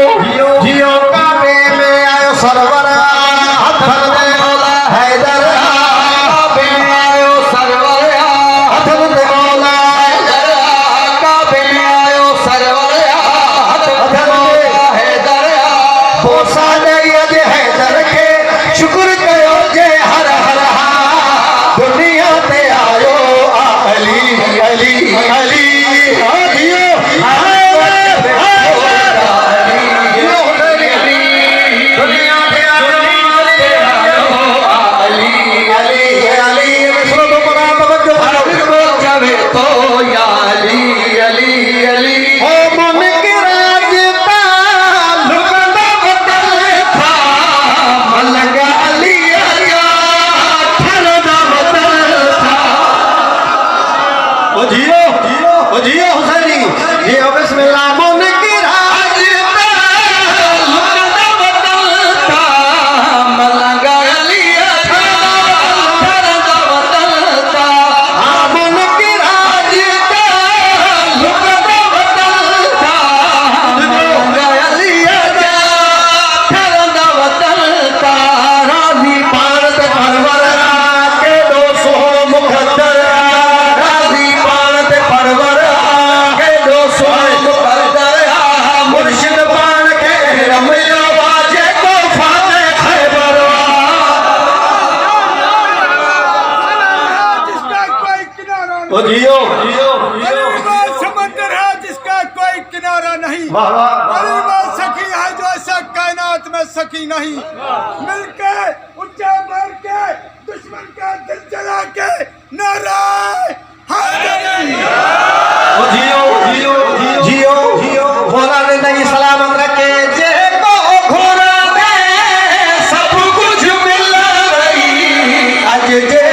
जियो काबे में आयो सरवर हथन दे मौला हैदर काबे में आयो सरवर हथन दे मौला हैदर काबे में आयो सरवर हथन दे मौला हैदर बोसा दे यद हैदर के शुक्र कयो जे हर हर दुनिया ते आयो अली अली अली जियो समंदर है जिसका कोई किनारा नहीं, सखी है जो ऐसा कायनात में सखी नहीं। मिलके ऊंचा मार के दुश्मन का दिल जला के नारा जियो जियो जियो जियो घोड़ा ने नहीं सलामत रखे जे को घोड़ा दे सब कुछ मिल रही आज जे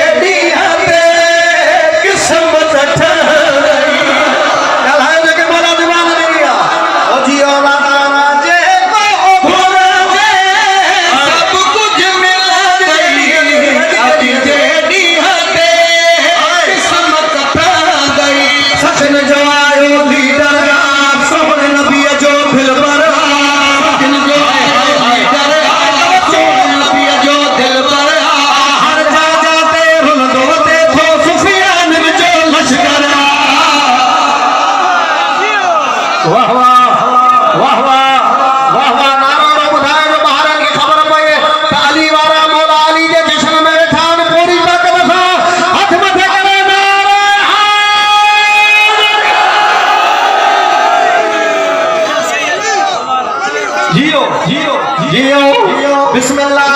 बिस्मिल्लाह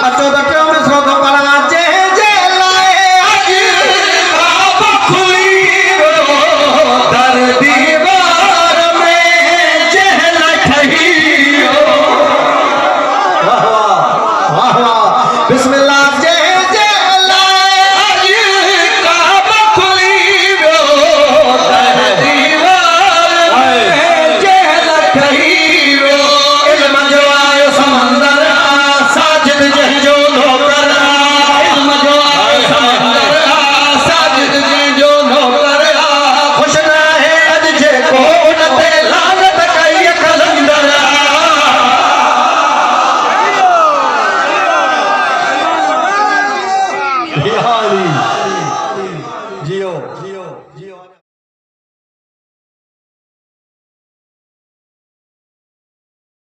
अचो दटो में सो तो पड़ा